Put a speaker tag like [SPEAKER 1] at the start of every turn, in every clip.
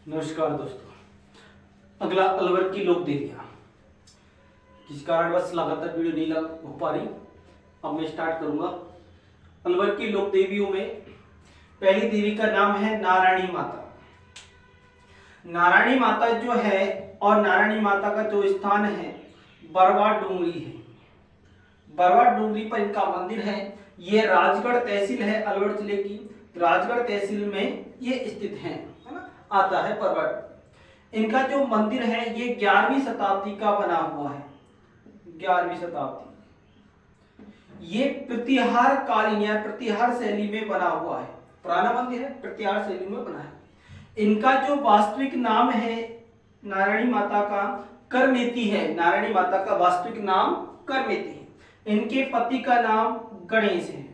[SPEAKER 1] नमस्कार दोस्तों, अगला अलवर की लोक देवियां। किस कारणवश लगातार वीडियो नहीं हो पा रही, अब मैं स्टार्ट करूंगा। अलवर की लोक देवियों में पहली देवी का नाम है नारायणी माता। नारायणी माता जो है और नारायणी माता का जो स्थान है बरवाड़ डूंगरी है। बरवाड़ डूंगरी पर इनका मंदिर है। ये राजगढ़ तहसील है अलवर जिले की। राजगढ़ तहसील में ये स्थित है ना, आता है बरवाड़। इनका जो मंदिर है ये 11वीं शताब्दी का बना हुआ है। 11वीं शताब्दी ये प्रतिहार कालीन या प्रतिहार शैली में बना हुआ है। पुराना मंदिर है, प्रतिहार शैली में बना है। इनका जो वास्तविक नाम है नारायणी माता का करमेती है। नारायणी माता का वास्तविक नाम करमेती है। इनके पति का नाम गणेश है।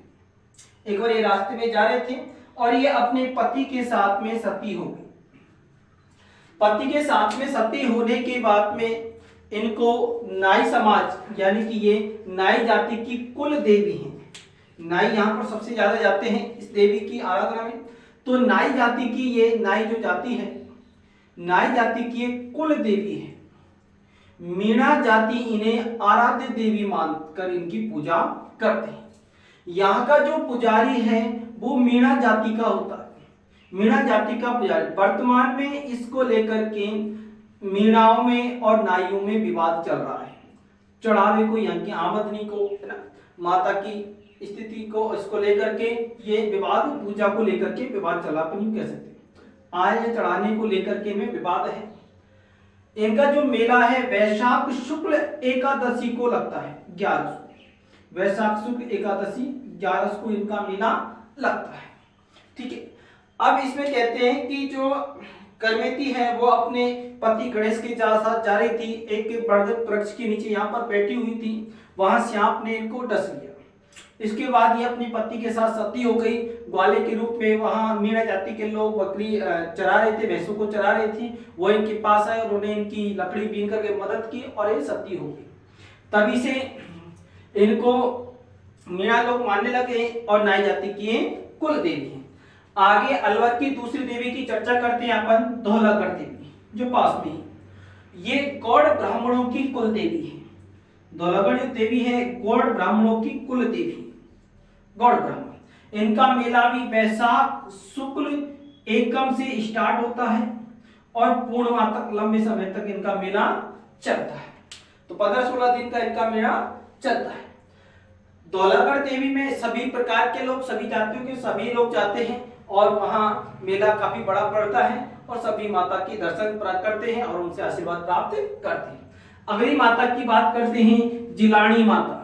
[SPEAKER 1] एक बार ये रास्ते में जा रहे थे और ये अपने पति के साथ में सती हो गई। पति के साथ में सती होने के बाद में इनको नाई समाज यानी कि ये नाई जाति की कुल देवी हैं। नाई यहाँ पर सबसे ज्यादा जाते हैं इस देवी की आराधना में। तो नाई जाति की ये नाई जो जाति है, नाई जाति की एक कुल देवी है। मीणा जाति इन्हें आराध्य देवी मानकर इनकी पूजा करते हैं। यहाँ का जो पुजारी है वो मीणा जाति का होता है। मीणा जाति का पुजारी। वर्तमान में इसको लेकर के मीणाओं में और नाइयों में विवाद चल रहा है। चढ़ावे को, यहाँ की आमदनी को, है ना, माता की स्थिति को, इसको लेकर के ये विवाद, पूजा को लेकर के विवाद चला, अपन कह सकते हैं। आज चढ़ाने को लेकर के में विवाद है। इनका जो मेला है वैशाख शुक्ल एकादशी को लगता है। 11 वैशाख शुक्ल एकादशी 11 को इनका मेला लगता है। ठीक है। अब इसमें कहते हैं कि जो करमेती है वो अपने पति गणेश के साथ जा रही थी। एक बरगद वृक्ष के नीचे यहाँ पर बैठी हुई थी। वहां सांप ने इनको डस लिया। इसके बाद ये अपने पति के साथ सती हो गई। ग्वाले के रूप में वहां मीणा जाति के लोग बकरी चरा रहे थे, भैंसों को चरा रहे थे। वो इनके पास आए, उन्होंने इनकी लकड़ी बीन करके मदद की और ये सती हो गई। तभी से इनको मीणा लोग मानने लगे और नाई जाति की कुल देवी है। आगे अलवर की दूसरी देवी की चर्चा करते हैं अपन, धौलागढ़ देवी जो पास में है। ये गौड़ ब्राह्मणों की कुल देवी है। धौलागढ़ जो देवी है गौड़ ब्राह्मणों की कुल देवी, गौड़ ब्राह्मण। इनका मेला भी वैशाख शुक्ल एकम से स्टार्ट होता है और पूर्णिमा तक, लंबे समय तक इनका मेला चलता है। तो 15-16 दिन का इनका मेला चलता है। धौलागढ़ देवी में सभी प्रकार के लोग, सभी जातियों के सभी लोग जाते हैं और वहां मेला काफी बड़ा पड़ता है और सभी माता की दर्शन प्राप्त करते हैं और उनसे आशीर्वाद प्राप्त करते हैं। अगली माता की बात करते हैं, जिलानी माता।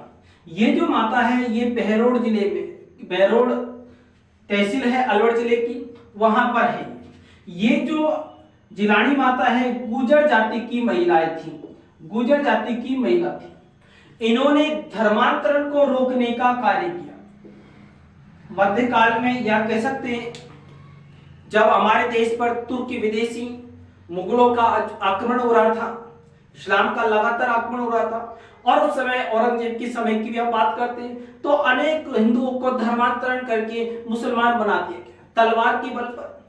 [SPEAKER 1] ये जो माता है ये बहरोड जिले में, बहरोड तहसील है अलवर जिले की, वहां पर है। ये जो जिलानी माता है गुर्जर जाति की महिलाएं थी। गुर्जर जाति की महिला थी। इन्होंने धर्मांतरण को रोकने का कार्य किया। मध्यकाल में या कह सकते हैं जब हमारे देश पर तुर्की विदेशी मुगलों का आक्रमण हो रहा था, इस्लाम का लगातार आक्रमण हो रहा था, और उस समय औरंगजेब के समय की भी हम बात करते हैं, तो अनेक हिंदुओं को धर्मांतरण करके मुसलमान बना दिया गया। तलवार की बल पर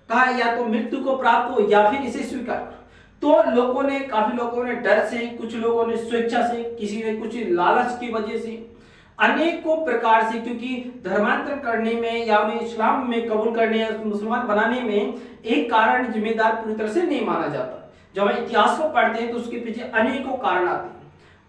[SPEAKER 1] कहा या तो मृत्यु को प्राप्त हो या फिर इसे स्वीकार करो। तो लोगों ने, काफी लोगों ने डर से, कुछ लोगों ने स्वेच्छा से, किसी ने कुछ लालच की वजह से, अनेकों प्रकार से, क्योंकि धर्मांतरण करने में या उन्हें इस्लाम में कबूल करने या मुसलमान बनाने में एक कारण जिम्मेदार पूरी तरह से नहीं माना जाता। जब हम इतिहास को पढ़ते हैं तो उसके पीछे अनेकों कारण आते हैं।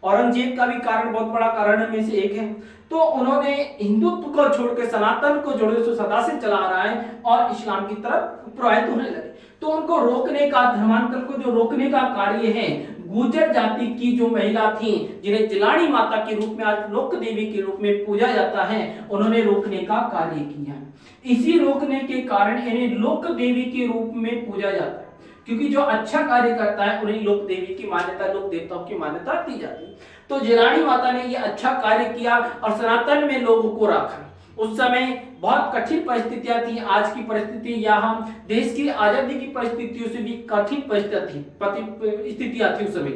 [SPEAKER 1] औरंगजेब का भी कारण, बहुत बड़ा कारण में से एक है। तो उन्होंने हिंदुत्व को छोड़कर सनातन को जो 107 से चला रहा है और इस्लाम की तरफ प्रवाहित होने लगे। तो उनको रोकने का, धर्मांतरण को जो रोकने का कार्य है, गुर्जर जाति की जो महिला थी जिन्हें जिलानी माता के रूप में, आज लोक देवी के रूप में पूजा जाता है, उन्होंने रोकने का कार्य किया। इसी रोकने के कारण इन्हें लोक देवी के रूप में पूजा जाता है। क्योंकि जो अच्छा कार्य करता है उन्हें लोक देवी की मान्यता, लोक देवताओं की मान्यता दी जाती है। तो जिलानी माता ने ये अच्छा कार्य किया और सनातन में लोगों को रखा। उस समय बहुत कठिन परिस्थितियां थी। आज की परिस्थिति या हम देश की आजादी की परिस्थितियों से भी कठिन परिस्थितियां थी उस समय।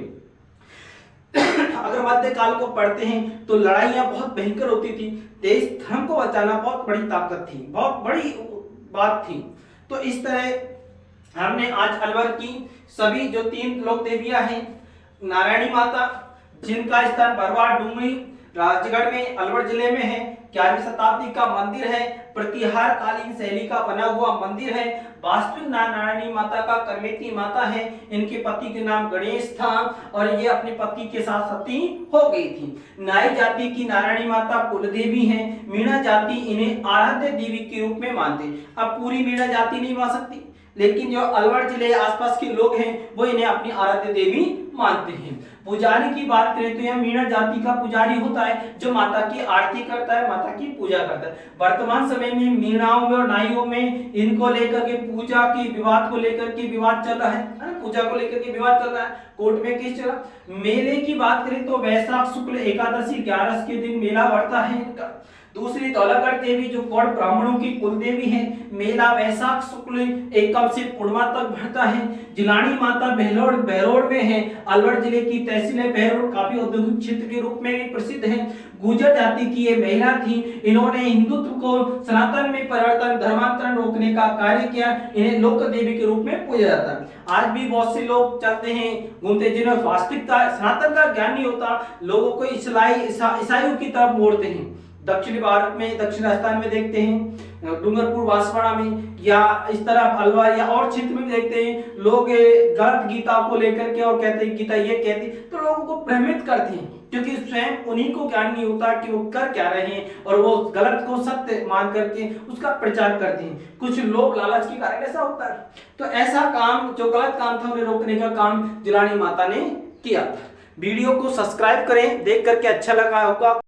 [SPEAKER 1] अगर मध्यकाल को पढ़ते हैं तो लड़ाइयां बहुत भयंकर होती थी। देश धर्म को बचाना बहुत बड़ी ताकत थी, बहुत बड़ी बात थी। तो इस तरह हमने आज अलवर की सभी जो 3 लोक देवियां हैं, नारायणी माता जिनका स्थान बरवाड डूंगरी राजगढ़ में अलवर जिले में है, 11वीं शताब्दी का मंदिर है, प्रतिहार कालीन शैली का बना हुआ मंदिर है। वास्तविक नाम नारायणी माता का करमेती माता है। इनके पति के नाम गणेश था और ये अपने पति के साथ सती हो गई थी। नाई जाति की नारायणी माता कुलदेवी है। मीणा जाति इन्हें आराध्य देवी के रूप में मानते। अब पूरी मीणा जाति नहीं मान सकती, लेकिन जो अलवर जिले आसपास के लोग हैं वो इन्हें अपनी आराध्य देवी मानते हैं। पुजारी की बात करें तो यह मीणा जाति का पुजारी होता है जो माता की आरती करता है, माता की पूजा करता है। वर्तमान समय में मीणाओं में और नाइयों में इनको लेकर के पूजा की विवाद को लेकर के विवाद चल रहा है, पूजा को लेकर के विवाद चल रहा है, कोर्ट में केस चला। मेले की बात करें तो वैशाख शुक्ल एकादशी 11 के दिन मेला बढ़ता है इनका। दूसरी दौलतगढ़ देवी जो गौड़ ब्राह्मणों की कुल देवी है, मेला वैशाख शुक्ल एकम से पूर्णिमा तक बढ़ता है। जिलानी माता बहरोड़ में है, अलवर जिले की तहसील है बहरोड़, काफी औद्योगिक क्षेत्र के रूप में भी प्रसिद्ध है। गुर्जर जाति की ये महिला थी, इन्होंने हिंदुत्व को सनातन में परिवर्तन धर्मांतरण रोकने का कार्य किया। इन्हें लोक देवी के रूप में पूजा जाता है। आज भी बहुत से लोग चलते हैं घूमते जिन्हें वास्तविकता सनातन का ज्ञान नहीं होता, लोगों को ईसाइयों की तरफ मोड़ते हैं। दक्षिणी भारत में, दक्षिण राजस्थान में देखते हैं, डूंगरपुर बांसवाड़ा में या इस तरफ अलवर या और क्षेत्र में देखते हैं लोग गलत गीता को लेकर के और कहते हैं गीता ये कहती, तो लोगों को भ्रमित करते हैं क्योंकि स्वयं उन्हीं को ज्ञान नहीं होता कि वो कर क्या रहे हैं और वो गलत को सत्य मान करके उसका प्रचार करते हैं। कुछ लोग लालच के कारण ऐसा होता है। तो ऐसा काम जो गलत काम था उन्हें रोकने का काम जिलानी माता ने किया था। वीडियो को सब्सक्राइब करें, देख करके अच्छा लगा होगा।